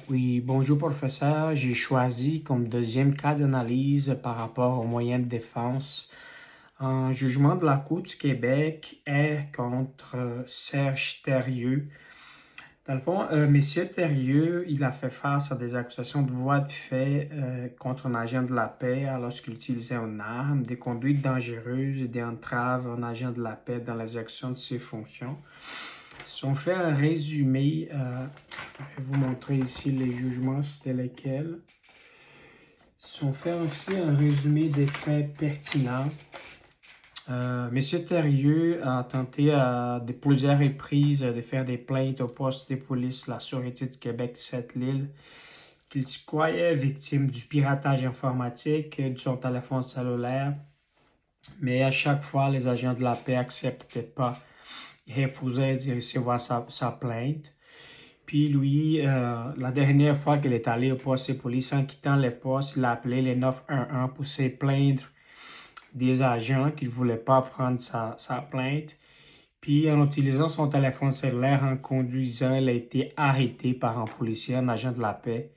Oui, bonjour professeur. J'ai choisi comme deuxième cas d'analyse par rapport aux moyens de défense un jugement de la Cour du Québec est contre Serge Thériault. Dans le fond, Monsieur Thériault, il a fait face à des accusations de voies de fait contre un agent de la paix alors qu'il utilisait une arme, des conduites dangereuses et des entraves à un agent de la paix dans l'exercice de ses fonctions. Si on fait un résumé, je vais vous montrer ici les jugements, c'était lesquels. Si on fait aussi un résumé des faits pertinents, Monsieur Thériault a tenté à de plusieurs reprises de faire des plaintes au poste de police, la Sûreté du Québec, Sept-Îles, qu'il se croyait victime du piratage informatique de son téléphone cellulaire, mais à chaque fois, les agents de la paix n'acceptaient pas, ils refusaient de recevoir sa plainte. Puis lui, la dernière fois qu'il est allé au poste de police, en quittant le poste, il a appelé les 911 pour se plaindre des agents qui ne voulaient pas prendre sa plainte. Puis en utilisant son téléphone cellulaire en conduisant, il a été arrêté par un policier, un agent de la paix.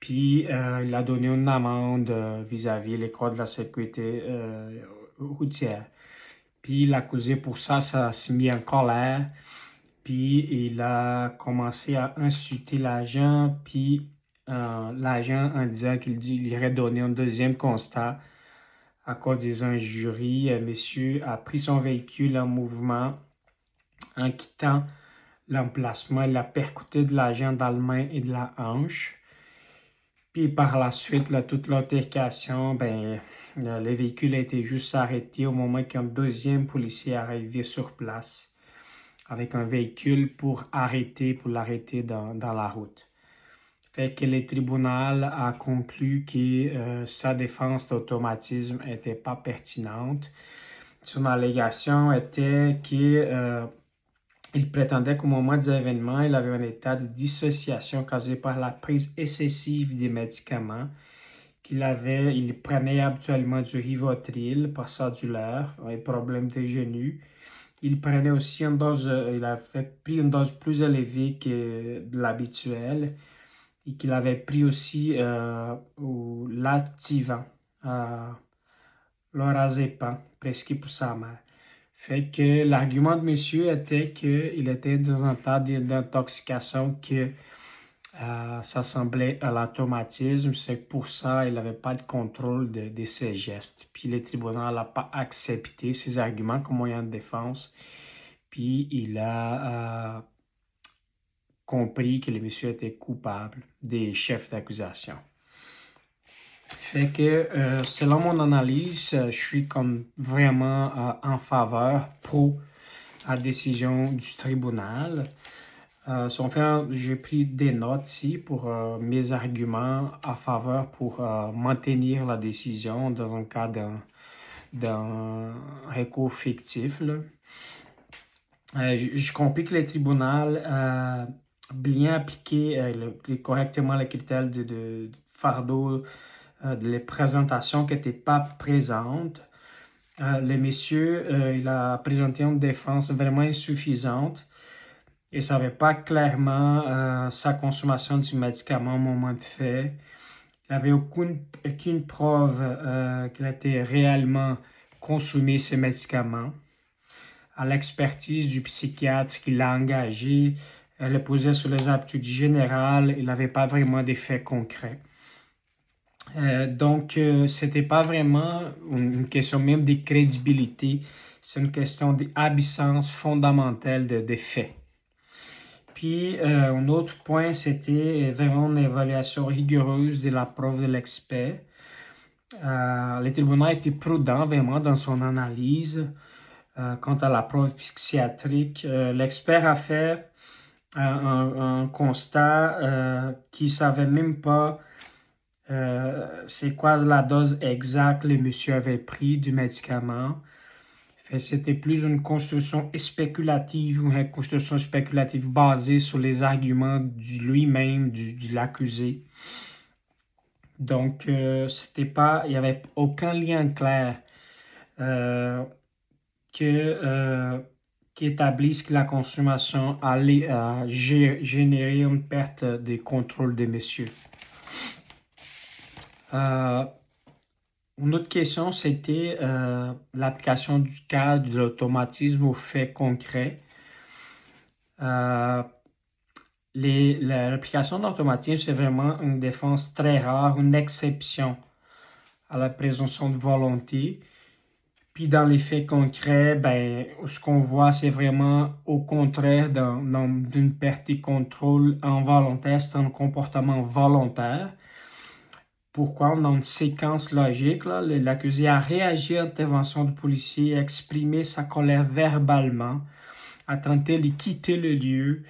Puis il a donné une amende vis-à-vis les corps de la sécurité routière. Puis l'accusé pour ça s'est mis en colère. Puis il a commencé à insulter l'agent, puis l'agent en disant qu'il irait donner un deuxième constat à cause des injures. Monsieur a pris son véhicule en mouvement. En quittant l'emplacement, il a percuté de l'agent dans la main et de la hanche. Puis par la suite, là, toute l'altercation, le véhicule a été juste arrêté au moment qu'un deuxième policier est arrivé sur place avec un véhicule pour l'arrêter dans la route. Fait que le tribunal a conclu que sa défense d'automatisme n'était pas pertinente. Son allégation était qu'il prétendait qu'au moment des événements, il avait un état de dissociation causé par la prise excessive des médicaments, il prenait habituellement du Rivotril, pas ça du leur, un problème de genoux. Il prenait aussi il avait pris une dose plus élevée que l'habituel et qu'il avait pris aussi l'Ativan, lorazépam, prescrit pour sa mère. Fait que l'argument de monsieur était qu'il était dans un état d'intoxication que ça semblait à l'automatisme, c'est que pour ça, il n'avait pas de contrôle de ses gestes. Puis le tribunal n'a pas accepté ses arguments comme moyen de défense. Puis il a compris que le monsieur était coupable des chefs d'accusation. Fait que selon mon analyse, je suis comme vraiment en faveur pro la décision du tribunal. J'ai pris des notes ici pour mes arguments à faveur pour maintenir la décision dans un cas d'un recours fictif. Je compris que le tribunal a bien appliqué correctement les critères de fardeau de les présentations qui n'étaient pas présentes. Le monsieur, il a présenté une défense vraiment insuffisante. Il ne savait pas clairement sa consommation du médicament au moment de fait. Il n'avait aucune preuve qu'il était réellement consommé ces médicaments. À l'expertise du psychiatre qui l'a engagé, le posait sur les aptitudes générales, il n'avait pas vraiment d'effet concret. Donc, ce n'était pas vraiment une question même de crédibilité, c'est une question d'absence fondamentale des faits. Puis, un autre point, c'était vraiment une évaluation rigoureuse de la preuve de l'expert. Le tribunal était prudent vraiment dans son analyse quant à la preuve psychiatrique. L'expert a fait un constat qu'il ne savait même pas c'est quoi la dose exacte que le monsieur avait pris du médicament. C'était plus une construction spéculative ou une construction spéculative basée sur les arguments de lui-même, de l'accusé. Donc, il n'y avait aucun lien clair que qui établissent que la consommation a généré une perte de contrôle des messieurs. Une autre question, c'était l'application du cadre de l'automatisme aux faits concrets. L'application de l'automatisme, c'est vraiment une défense très rare, une exception à la présomption de volonté. Puis dans les faits concrets, ben, ce qu'on voit, c'est vraiment au contraire d'une perte de contrôle involontaire, c'est un comportement volontaire. Pourquoi? Dans une séquence logique, l'accusé a réagi à l'intervention du policier, a exprimé sa colère verbalement, a tenté de quitter le lieu,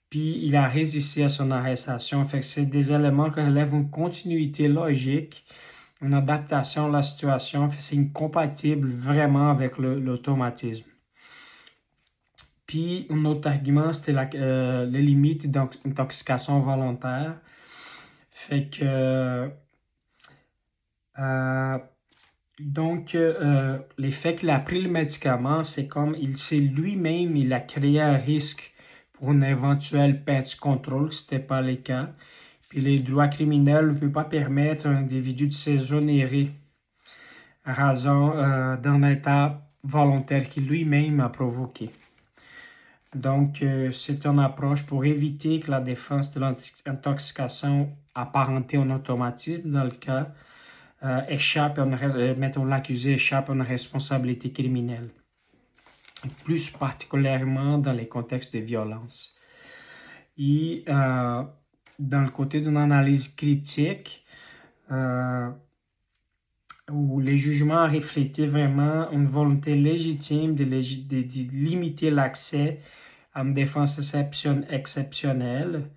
puis il a résisté à son arrestation. Fait que c'est des éléments qui relèvent une continuité logique, une adaptation à la situation. C'est incompatible vraiment avec l'automatisme. Puis un autre argument, c'était les limites d'intoxication volontaire. Fait que les faits qu'il a pris le médicament, c'est comme c'est lui-même, il a créé un risque pour une éventuelle perte de contrôle, ce n'était pas le cas. Puis les droits criminels ne peuvent pas permettre à un individu de s'exonérer à raison d'un état volontaire qu'il lui-même a provoqué. Donc, c'est une approche pour éviter que la défense de l'intoxication apparentée en automatisme, dans le cas, mettons l'accusé échappe à une responsabilité criminelle, plus particulièrement dans les contextes de violence. Et dans le côté d'une analyse critique, où les jugements reflétaient vraiment une volonté légitime de limiter l'accès à une défense exceptionnelle,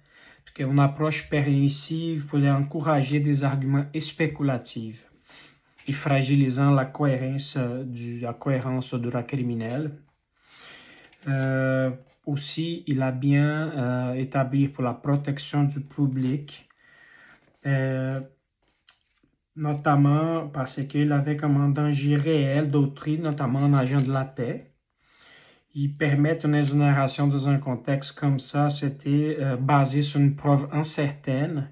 parce qu'une approche permissive pouvait encourager des arguments spéculatifs et fragilisant la cohérence du droit criminel. Aussi, il a bien établi pour la protection du public, notamment parce qu'il avait comme un danger réel d'autrui, notamment en agent de la paix. Ils permettent une exonération dans un contexte comme ça, c'était basé sur une preuve incertaine,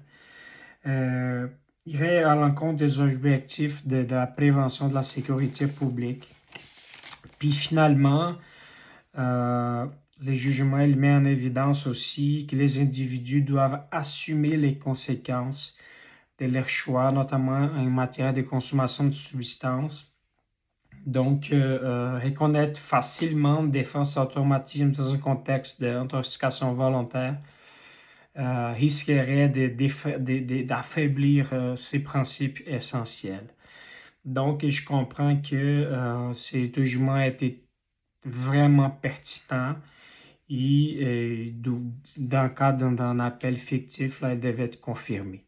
irait à l'encontre des objectifs de la prévention de la sécurité publique. Puis finalement, les jugements ils mettent en évidence aussi que les individus doivent assumer les conséquences de leurs choix, notamment en matière de consommation de substances. Donc, reconnaître facilement une défense automatisme dans un contexte d'intoxication volontaire risquerait d'affaiblir ces principes essentiels. Donc, je comprends que ces jugements étaient vraiment pertinents et dans le cadre d'un appel fictif, là, ils devaient être confirmés.